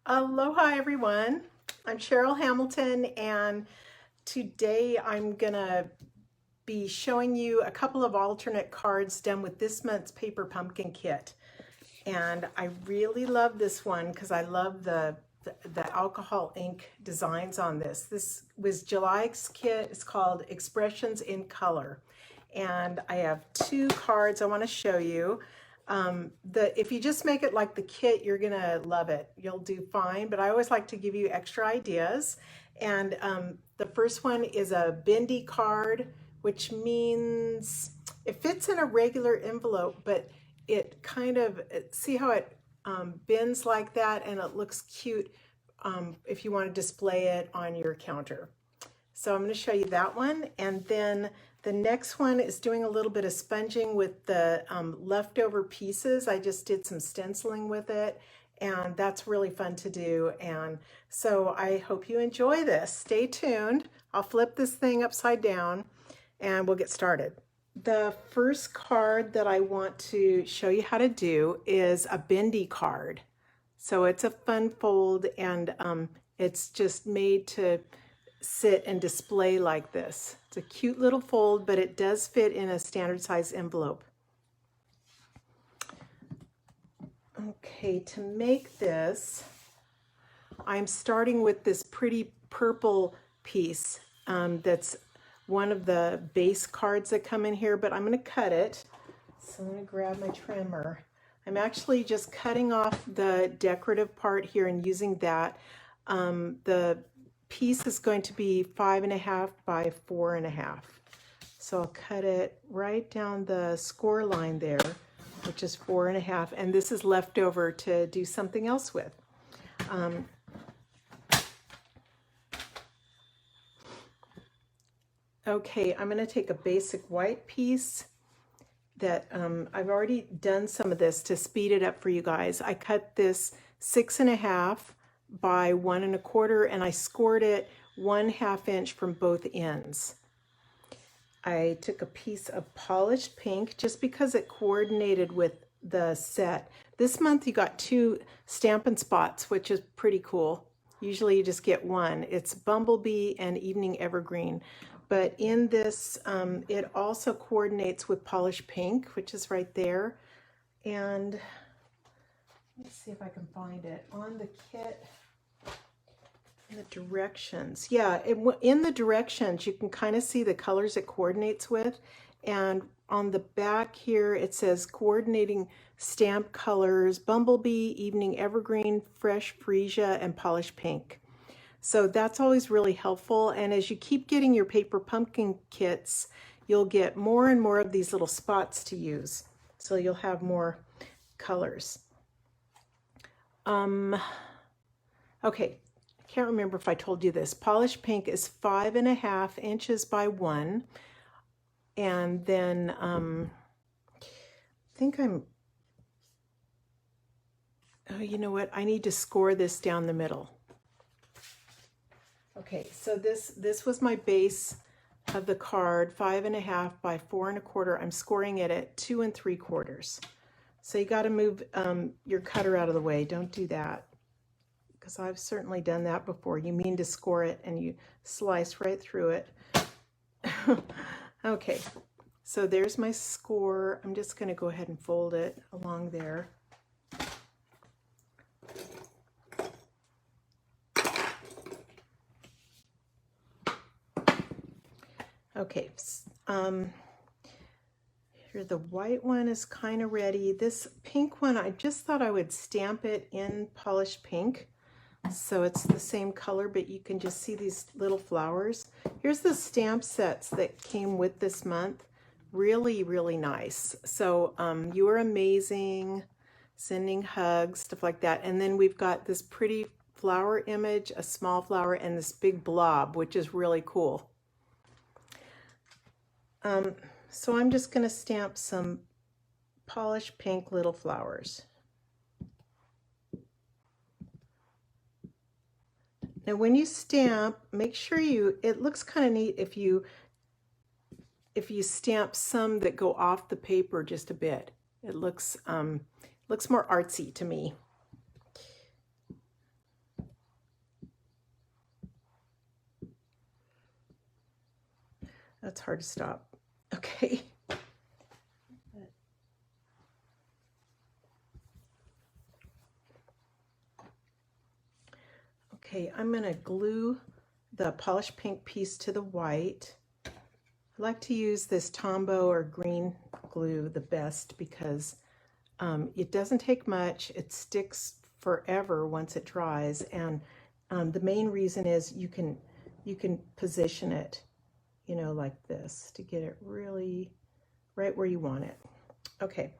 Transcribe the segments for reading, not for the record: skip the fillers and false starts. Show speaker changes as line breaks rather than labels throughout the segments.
Aloha everyone. I'm Cheryl Hamilton and today I'm gonna be showing you a couple of alternate cards done with this month's paper pumpkin kit. And I really love this one because I love the alcohol ink designs on this. This was July's kit. It's called Expressions in Color. And I have two cards I want to show you. If you just make it like the kit, you're gonna love it. You'll do fine, but I always like to give you extra ideas. And the first one is a Bendy card, which means it fits in a regular envelope, but it kind of, see how it bends like that, and it looks cute if you want to display it on your counter. So I'm going to show you that one, and then the next one is doing a little bit of sponging with the leftover pieces. I just did some stenciling with it, and that's really fun to do. And so I hope you enjoy this. Stay tuned. I'll flip this thing upside down and we'll get started. The first card that I want to show you how to do is a Bendy card. So it's a fun fold, and it's just made to sit and display like this. It's a cute little fold, but it does fit in a standard size envelope. Okay, to make this, I'm starting with this pretty purple piece that's one of the base cards that come in here, but I'm going to cut it. So I'm going to grab my trimmer. I'm actually just cutting off the decorative part here and using that. The piece is going to be 5.5 by 4.5. So I'll cut it right down the score line there, which is 4.5, and this is left over to do something else with. Okay, I'm going to take a basic white piece that I've already done some of this to speed it up for you guys. I cut this 6.5 by 1.25, and I scored it 1/2 inch from both ends. I took a piece of polished pink just because it coordinated with the set. This month you got 2 Stampin' Spots, which is pretty cool. Usually you just get one. It's Bumblebee and Evening Evergreen. But in this, it also coordinates with polished pink, which is right there. And let's see if I can find it on the kit. The directions, yeah, in the directions you can kind of see the colors it coordinates with, and on the back here it says coordinating stamp colors: Bumblebee, Evening Evergreen, Fresh Freesia, and Polished Pink. So that's always really helpful, and as you keep getting your paper pumpkin kits, you'll get more and more of these little spots to use, so you'll have more colors. Okay, can't remember if I told you this. Polished pink is 5.5 inches by 1. And then I think oh, you know what? I need to score this down the middle. Okay, so this was my base of the card, 5.5 by 4.25. I'm scoring it at 2 3/4. So you got to move your cutter out of the way. Don't do that, because I've certainly done that before. You mean to score it and you slice right through it. Okay, so there's my score. I'm just going to go ahead and fold it along there. Okay, here the white one is kind of ready. This pink one, I just thought I would stamp it in polished pink. So it's the same color, but you can just see these little flowers. Here's the stamp sets that came with this month. Really, really nice. So you are amazing, sending hugs, stuff like that. And then we've got this pretty flower image, a small flower, and this big blob, which is really cool. So I'm just going to stamp some polished pink little flowers. Now when you stamp, make sure it looks kind of neat if you stamp some that go off the paper just a bit. It looks more artsy to me. That's hard to stop. Okay. Okay, I'm going to glue the polished pink piece to the white. I like to use this Tombow or green glue the best because it doesn't take much. It sticks forever once it dries, and the main reason is you can position it, you know, like this to get it really right where you want it. Okay.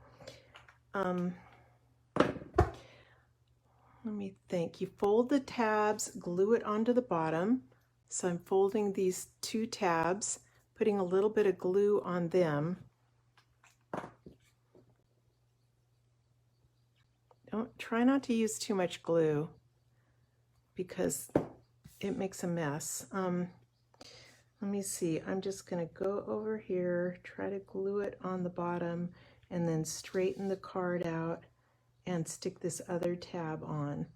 Let me think. You fold the tabs, glue it onto the bottom. So I'm folding these two tabs, putting a little bit of glue on them. Try not to use too much glue because it makes a mess. Let me see. I'm just going to go over here, try to glue it on the bottom, and then straighten the card out and stick this other tab on.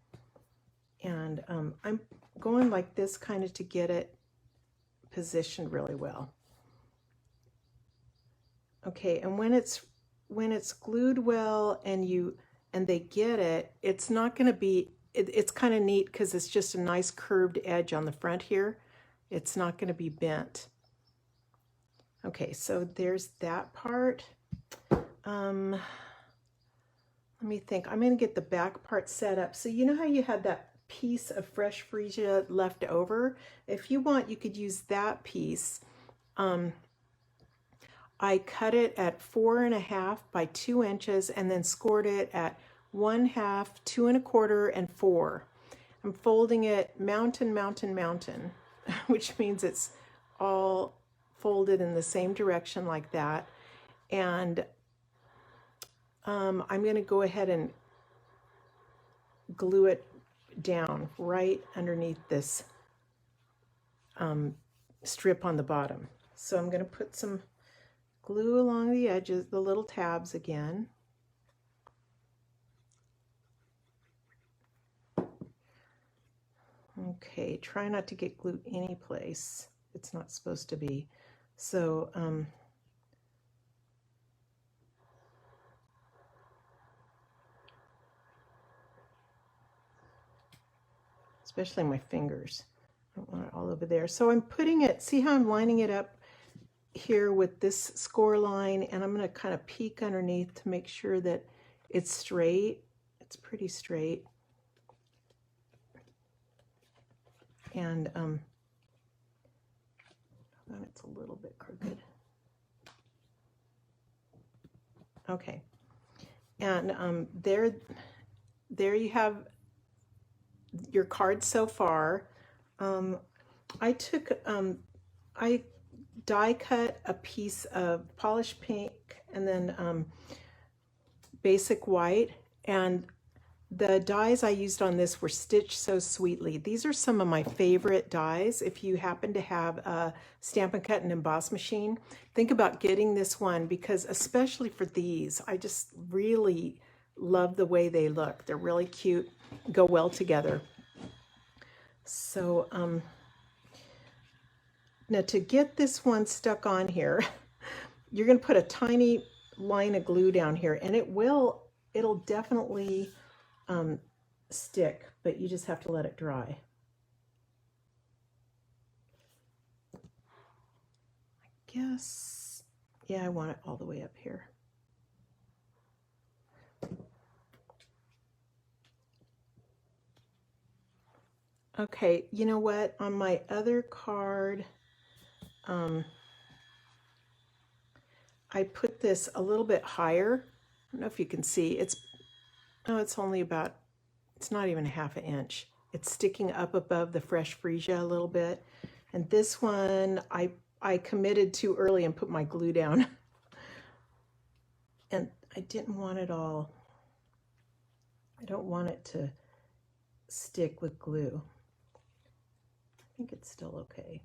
And I'm going like this kind of to get it positioned really well. Okay, and when it's glued well and they get it, it's not going to be, it's kind of neat because it's just a nice curved edge on the front here. It's not going to be bent. Okay, so there's that part. Let me think. I'm going to get the back part set up. So you know how you had that piece of fresh freesia left over? If you want, you could use that piece. I cut it at 4.5 by 2 inches and then scored it at 1/2, 2 1/4, and 4. I'm folding it mountain, mountain, mountain, which means it's all folded in the same direction like that. And I'm going to go ahead and glue it down right underneath this strip on the bottom. So I'm going to put some glue along the edges, the little tabs again. Okay, try not to get glue any place it's not supposed to be. So especially my fingers. I don't want it all over there. So I'm putting it, see how I'm lining it up here with this score line, and I'm going to kind of peek underneath to make sure that it's straight. It's pretty straight. And it's a little bit crooked. Okay. And there you have your card so far. I die cut a piece of polished pink and then basic white, and the dies I used on this were Stitch So Sweetly. These are some of my favorite dies. If you happen to have a Stampin' Cut and Emboss machine, think about getting this one because especially for these, I just really love the way they look. They're really cute, go well together. So now to get this one stuck on here, you're going to put a tiny line of glue down here, and it'll definitely stick, but you just have to let it dry. I guess, yeah, I want it all the way up here. Okay, you know what? On my other card, I put this a little bit higher. I don't know if you can see. It's only about, it's not even 1/2 inch. It's sticking up above the fresh freesia a little bit. And this one, I committed too early and put my glue down. And I didn't want it all, I don't want it to stick with glue. I think it's still okay.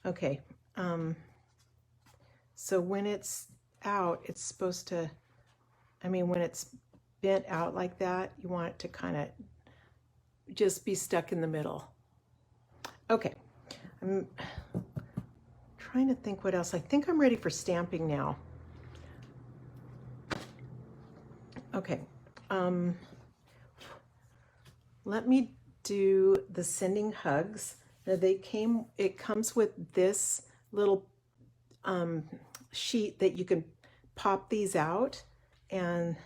Okay, so when it's out, it's supposed to, when it's bent out like that, you want it to kind of just be stuck in the middle. Okay, trying to think what else. I think I'm ready for stamping now. Okay. Let me do the sending hugs. Now it comes with this little sheet that you can pop these out, and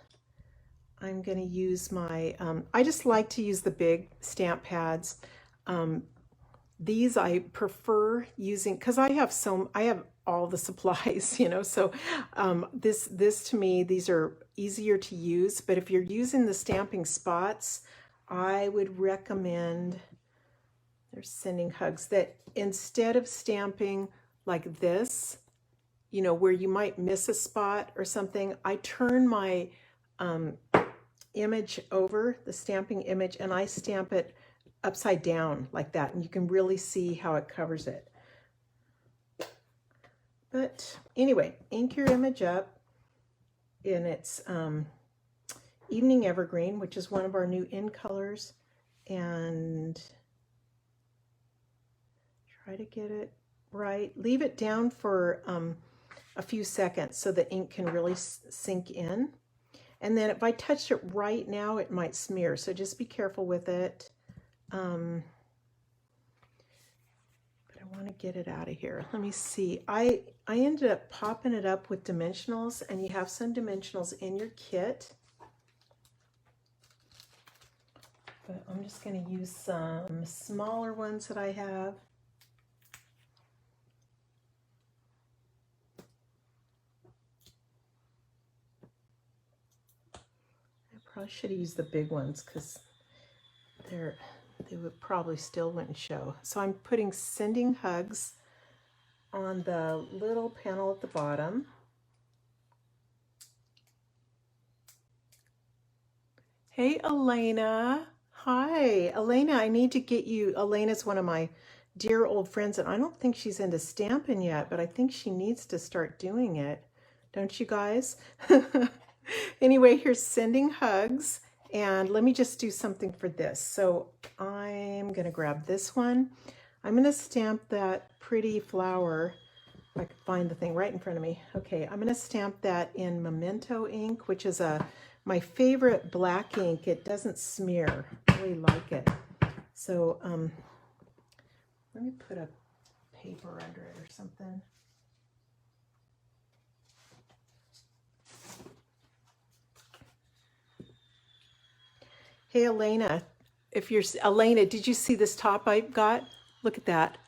I'm going to use my, I just like to use the big stamp pads. These I prefer using because I have all the supplies, you know, so this to me, these are easier to use. But if you're using the stamping spots, I would recommend, there's sending hugs, that instead of stamping like this, you know, where you might miss a spot or something, I turn my image over, the stamping image, and I stamp it upside down like that, and you can really see how it covers it. But anyway, ink your image up in its Evening Evergreen, which is one of our new in colors, and try to get it right. Leave it down for a few seconds so the ink can really sink in. And then if I touched it right now, it might smear, so just be careful with it. But I want to get it out of here. Let me see. I ended up popping it up with dimensionals, and you have some dimensionals in your kit. But I'm just going to use some smaller ones that I have. I probably should have used the big ones because they would probably still wouldn't show. So I'm putting sending hugs on the little panel at the bottom. Hey, Elena. Hi, Elena. I need to get you. Elena's one of my dear old friends, and I don't think she's into stamping yet, but I think she needs to start doing it. Don't you guys? Anyway, here's sending hugs. And let me just do something for this. So I'm going to grab this one. I'm going to stamp that pretty flower. If I can find the thing right in front of me. Okay, I'm going to stamp that in Memento ink, which is my favorite black ink. It doesn't smear. I really like it. So let me put a paper under it or something. Hey, Elena, Elena, did you see this top I got? Look at that.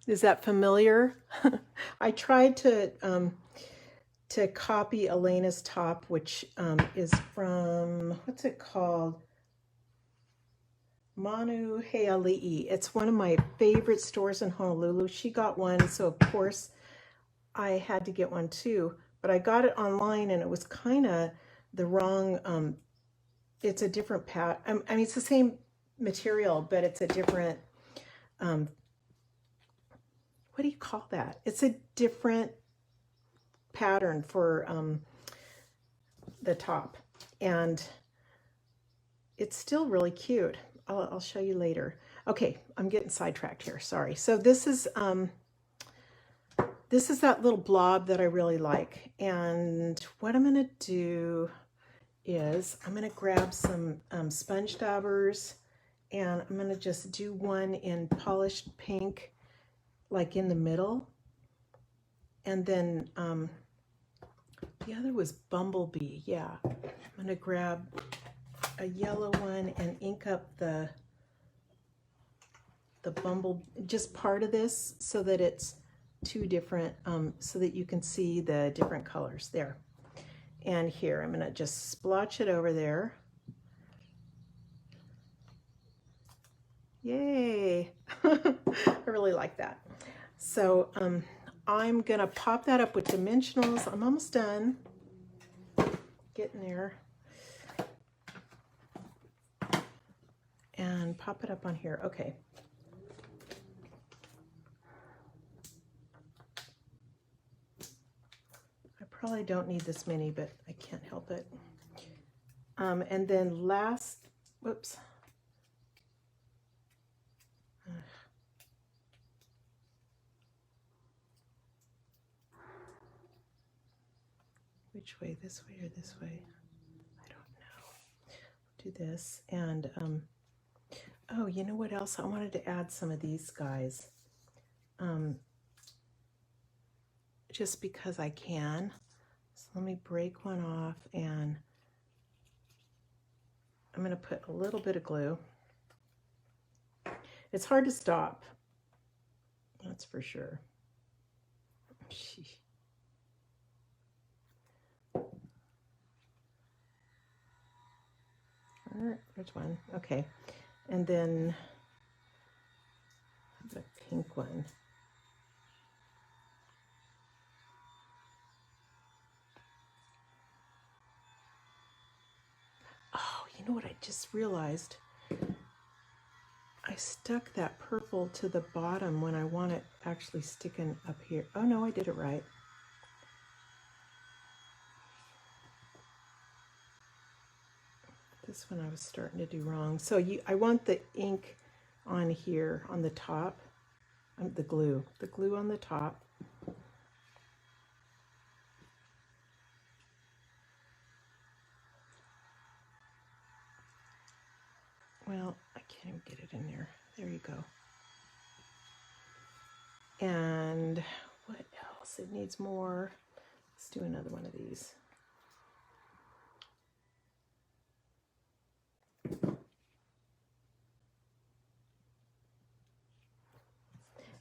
Is that familiar? I tried to copy Elena's top, which is from, what's it called? Manu Heali'i. It's one of my favorite stores in Honolulu. She got one, so of course I had to get one too. But I got it online, and it was kind of the wrong. It's a different I mean, it's the same material, but it's a different. What do you call that? It's a different pattern for the top, and it's still really cute. I'll show you later. Okay, I'm getting sidetracked here. Sorry. So this is that little blob that I really like, and what I'm going to do is I'm going to grab some sponge daubers, and I'm going to just do one in polished pink, like in the middle, and then the other was Bumblebee. Yeah, I'm going to grab a yellow one and ink up the just part of this so that it's two different, so that you can see the different colors there. And here, I'm going to just splotch it over there. Yay! I really like that. So I'm going to pop that up with dimensionals. I'm almost done. Getting there. And pop it up on here. Okay. Probably don't need this many, but I can't help it. And then last, whoops. which way, this way or this way? I don't know. Do this. And, oh, you know what else? I wanted to add some of these guys. Just because I can. So let me break one off, and I'm going to put a little bit of glue. It's hard to stop, that's for sure. There's one. Okay. And then the pink one. Oh, you know what I just realized? I stuck that purple to the bottom when I want it actually sticking up here. Oh no, I did it right. This one I was starting to do wrong. So I want the ink on here on the top, the glue on the top. Well, I can't even get it in there. There you go. And what else? It needs more. Let's do another one of these.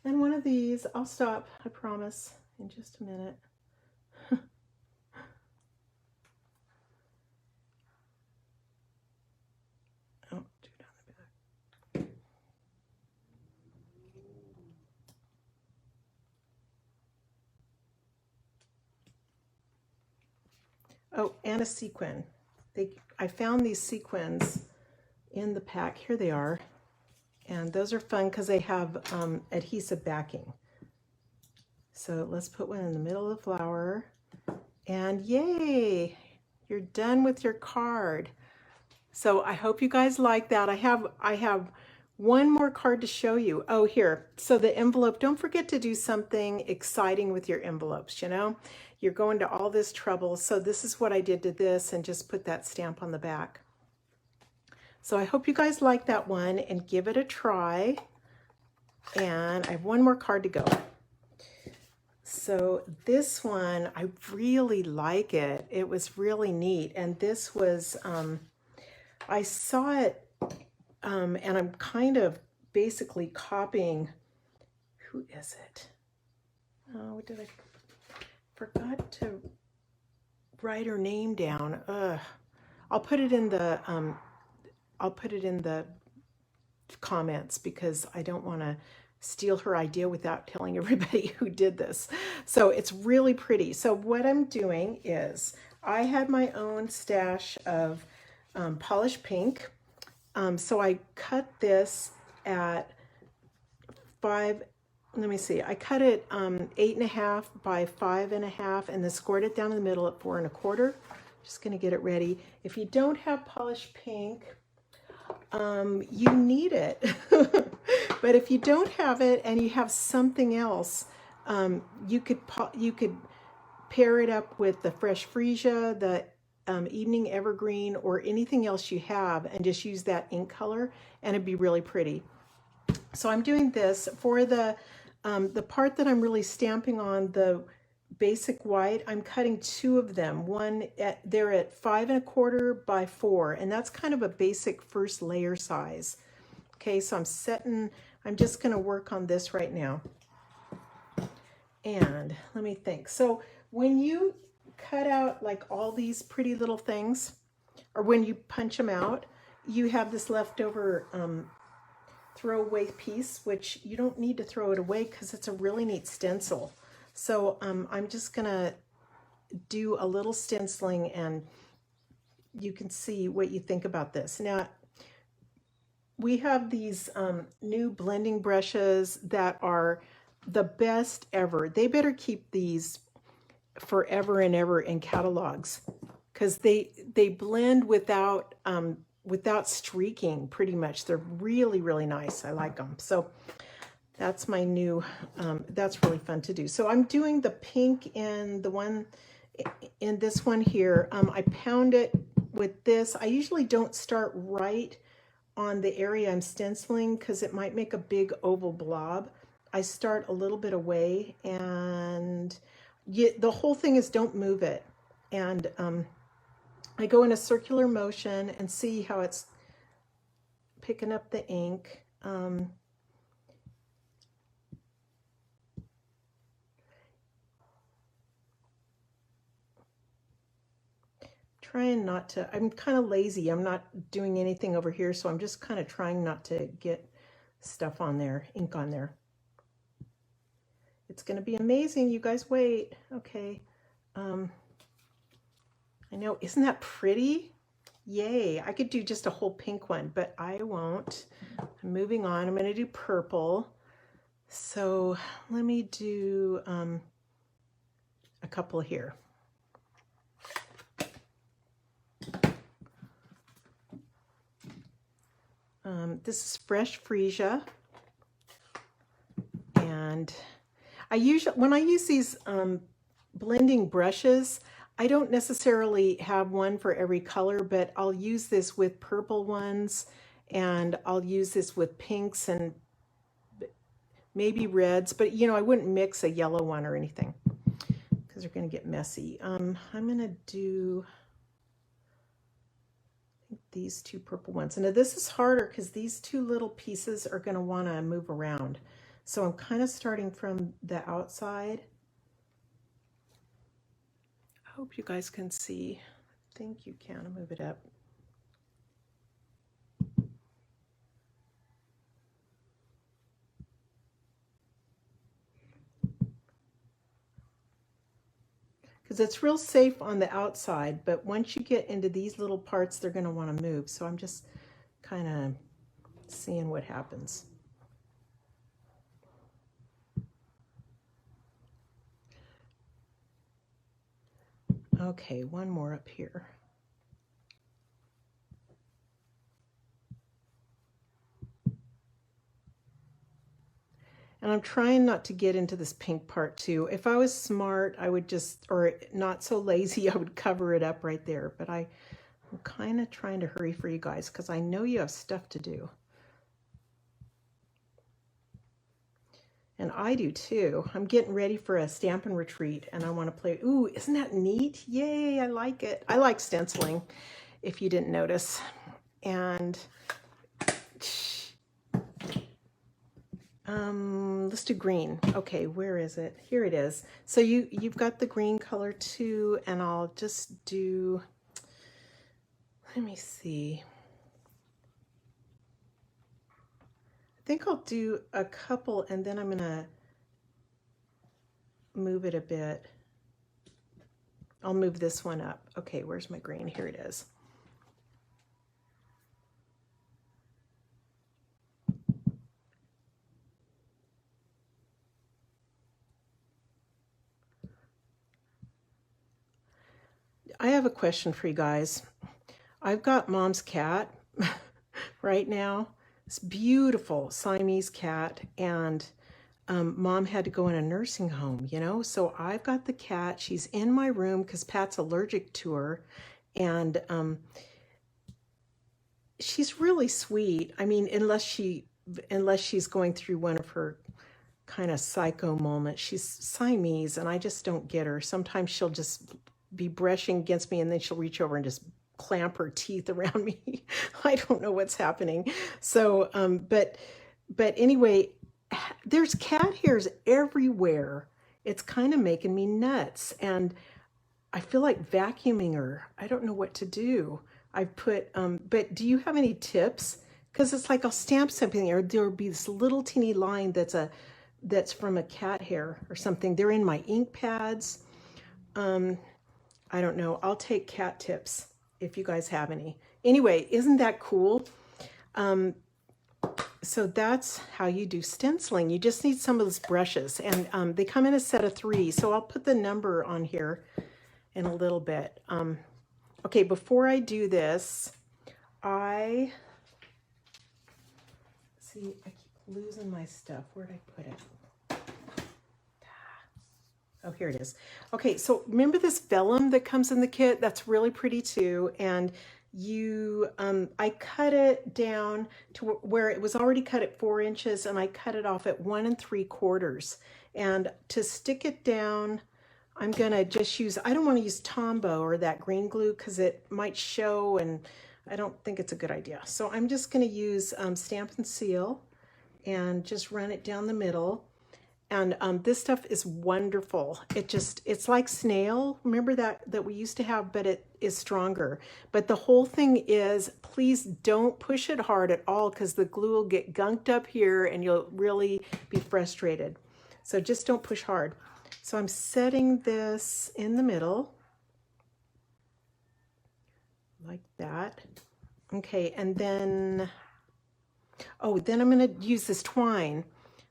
And one of these, I'll stop, I promise, in just a minute. Oh, do down the back. Oh, and a sequin. I found these sequins in the pack. Here they are. And those are fun because they have adhesive backing. So let's put one in the middle of the flower. And yay, you're done with your card. So I hope you guys like that. I have one more card to show you. Oh, here. So the envelope, don't forget to do something exciting with your envelopes, you know? You're going to all this trouble. So this is what I did to this, and just put that stamp on the back. So I hope you guys like that one and give it a try. And I have one more card to go. So this one, I really like it. It was really neat. And this was, I saw it, and I'm kind of basically copying, who is it? Oh, what did I, forgot to write her name down. I'll put it in the, comments because I don't want to steal her idea without telling everybody who did this. So it's really pretty. So what I'm doing is I had my own stash of polished pink. So I cut this at 5, let me see, I cut it 8.5 by 5.5 and then scored it down in the middle at 4 1/4. Just gonna get it ready. If you don't have polished pink, you need it. But if you don't have it and you have something else, you could pair it up with the fresh freesia, the evening evergreen, or anything else you have, and just use that ink color, and it'd be really pretty. So I'm doing this for the part that I'm really stamping on, the basic white. I'm cutting 2 of them. One they're at 5 1/4 by 4, and that's kind of a basic first layer size. Okay, so I'm just going to work on this right now. And let me think. So when you cut out like all these pretty little things, or when you punch them out, you have this leftover throwaway piece, which you don't need to throw it away because it's a really neat stencil. So I'm just gonna do a little stenciling, and you can see what you think about this. Now, we have these new blending brushes that are the best ever. They better keep these forever and ever in catalogs, because they blend without streaking pretty much. They're really, really nice. I like them. So that's my new, that's really fun to do. So I'm doing the pink in the one in this one here, I pound it with this. I usually don't start right on the area I'm stenciling because it might make a big oval blob. I start a little bit away, and the whole thing is don't move it. And I go in a circular motion and see how it's picking up the ink. Trying not to, I'm kind of lazy. I'm not doing anything over here, so I'm just kind of trying not to get stuff on there, ink on there. It's going to be amazing. You guys wait. Okay. I know, isn't that pretty? Yay. I could do just a whole pink one, but I won't. I'm moving on. I'm going to do purple. So let me do a couple here. This is fresh freesia, and when I use these blending brushes, I don't necessarily have one for every color, but I'll use this with purple ones, and I'll use this with pinks and maybe reds, but you know, I wouldn't mix a yellow one or anything because they're going to get messy. I'm going to do these two purple ones. And now this is harder because these two little pieces are going to want to move around. So I'm kind of starting from the outside. I hope you guys can see. I think you can. I'll move it up. Because it's real safe on the outside, but once you get into these little parts, they're going to want to move. So I'm just kind of seeing what happens. Okay, one more up here. And I'm trying not to get into this pink part too. If I was smart, I would just, or not so lazy, I would cover it up right there. But I'm kind of trying to hurry for you guys because I know you have stuff to do. And I do too. I'm getting ready for a Stampin' Retreat and I want to play. Ooh, isn't that neat? Yay, I like it. I like stenciling, if you didn't notice. And let's do green. Okay, where is it? Here it is. So you've got the green color too, and I'll just do, let me see. I think I'll do a couple and then I'm gonna move it a bit. I'll move this one up. Okay, where's my green? Here it is. I have a question for you guys. I've got Mom's cat right now. It's beautiful Siamese cat, and Mom had to go in a nursing home, you know? So I've got the cat. She's in my room because Pat's allergic to her, and she's really sweet. I mean, unless she's going through one of her kind of psycho moments. She's Siamese, and I just don't get her. Sometimes she'll just be brushing against me and then she'll reach over and just clamp her teeth around me. I don't know what's happening. So but anyway, there's cat hairs everywhere. It's kind of making me nuts, and I feel like vacuuming her. I don't know what to do. I've put but do you have any tips? Because it's like I'll stamp something or there'll be this little teeny line that's from a cat hair or something. They're in my ink pads. I don't know. I'll take cat tips if you guys have any. Anyway, isn't that cool? So that's how you do stenciling. You just need some of those brushes, and they come in a set of 3. So I'll put the number on here in a little bit. Okay, before I do this, I keep losing my stuff. Where'd I put it? Oh, here it is. Okay, so remember this vellum that comes in the kit? That's really pretty too. And I cut it down to where it was already cut at 4 inches, and I cut it off at 1 3/4. And to stick it down, I'm gonna just use, I don't want to use Tombow or that green glue because it might show, and I don't think it's a good idea. So I'm just gonna use Stamp and Seal and just run it down the middle. And this stuff is wonderful. It's like snail. Remember that we used to have, but it is stronger. But the whole thing is, please don't push it hard at all because the glue will get gunked up here and you'll really be frustrated. So just don't push hard. So I'm setting this in the middle like that. Okay, and then, oh, then I'm going to use this twine.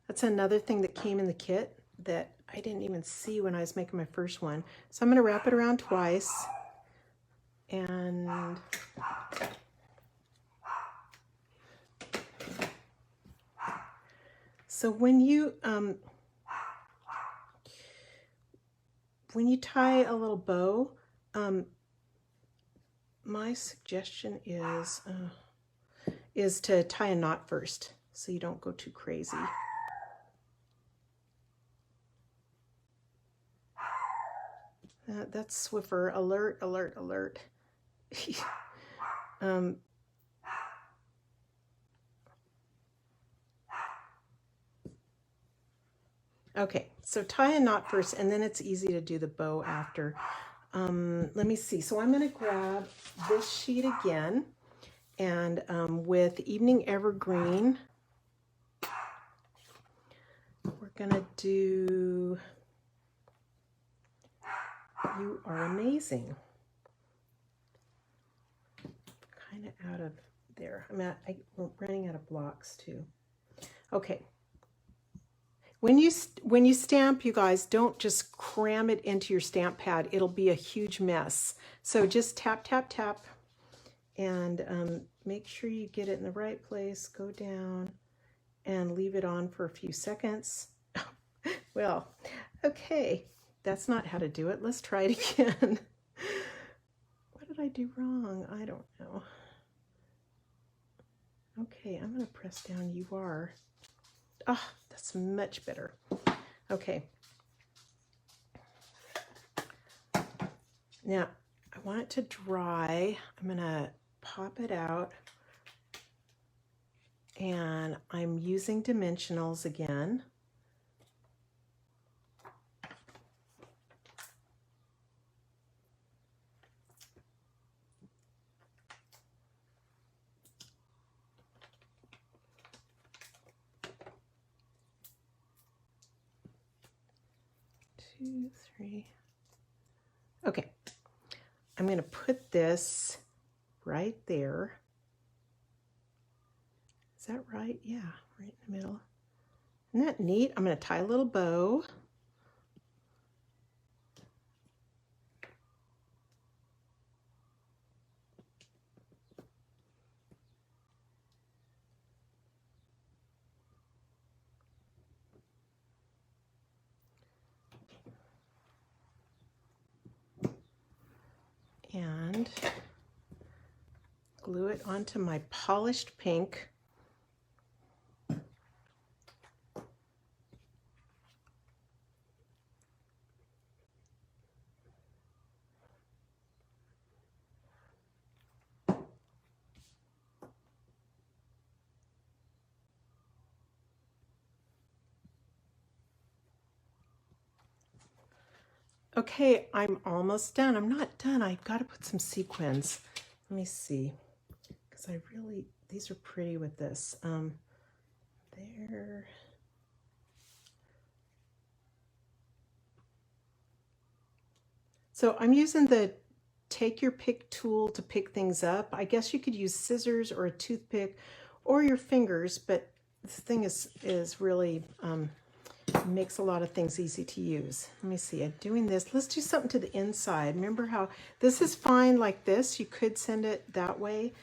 That's another thing that came in the kit that I didn't even see when I was making my first one. So I'm going to wrap it around twice. And so when you tie a little bow, my suggestion is to tie a knot first so you don't go too crazy. That's Swiffer. Alert, alert, alert. Okay, so tie a knot first, and then it's easy to do the bow after. Let me see. So I'm going to grab this sheet again, and with Evening Evergreen, we're going to do You Are Amazing. Kind of out of there. We're running out of blocks too. Okay. When you stamp, you guys, don't just cram it into your stamp pad. It'll be a huge mess. So just tap, tap, tap, and make sure you get it in the right place. Go down and leave it on for a few seconds. Well, okay, that's not how to do it. Let's try it again. What did I do wrong? I don't know. Okay, I'm going to press down You Are. Ah, oh, that's much better. Okay. Now, I want it to dry. I'm going to pop it out. And I'm using dimensionals again. Two, three. Okay, I'm going to put this right there. Is that right? Yeah, right in the middle. Isn't that neat? I'm going to tie a little bow. And glue it onto my polished pink. Okay, I'm almost done. I'm not done. I've got to put some sequins. Let me see, because these are pretty with this. There. So I'm using the take your pick tool to pick things up. I guess you could use scissors or a toothpick or your fingers, but this thing is really makes a lot of things easy to use. Let me see, I'm doing this. Let's do something to the inside. Remember how this is fine like this. You could send it that way,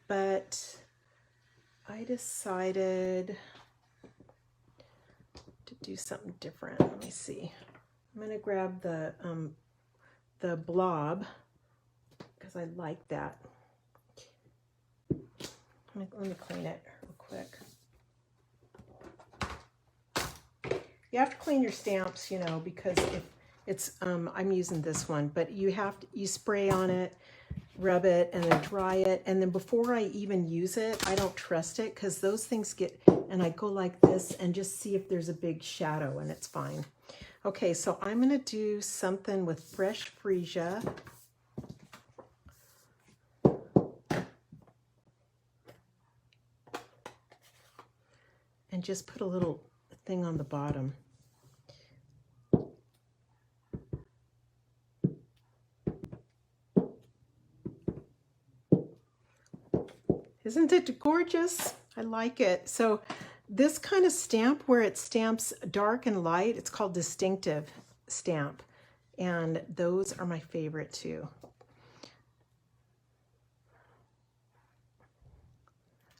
but I decided to do something different. Let me see. I'm going to grab the blob because I like that. Let me clean it real quick. You have to clean your stamps, you know, because if it's, I'm using this one, but you spray on it, rub it, and then dry it. And then before I even use it, I don't trust it because those things get, and I go like this and just see if there's a big shadow and it's fine. Okay, so I'm going to do something with fresh freesia. And just put a little thing on the bottom. Isn't it gorgeous? I like it. So this kind of stamp where it stamps dark and light, it's called distinctive stamp. And those are my favorite too.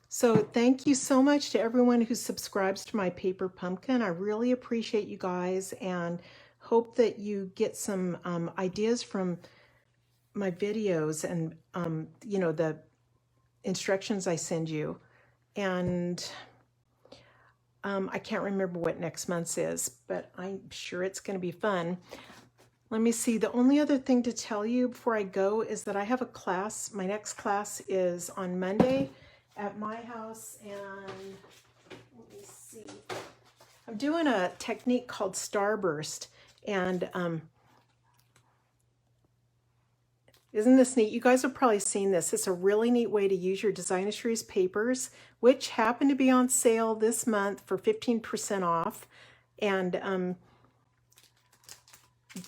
So thank you so much to everyone who subscribes to my paper pumpkin. I really appreciate you guys and hope that you get some ideas from my videos and, you know, the instructions I send you. And I can't remember what next month's is, but I'm sure it's going to be fun. Let me see. The only other thing to tell you before I go is that I have a class. My next class is on Monday at my house, and let me see. I'm doing a technique called Starburst, and isn't this neat? You guys have probably seen this. It's a really neat way to use your Designer Series papers, which happen to be on sale this month for 15% off. And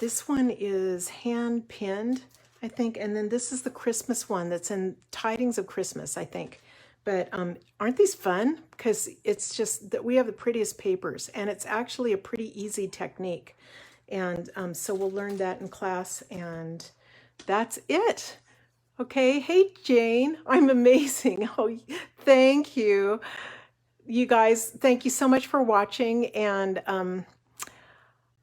this one is hand pinned, I think. And then this is the Christmas one that's in Tidings of Christmas, I think. But aren't these fun? Because it's just that we have the prettiest papers, and it's actually a pretty easy technique. And so we'll learn that in class, and that's it. Okay. Hey, Jane, I'm amazing. Oh, thank you. You guys, thank you so much for watching, and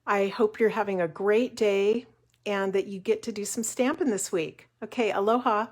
I hope you're having a great day and that you get to do some stamping this week. Okay, aloha.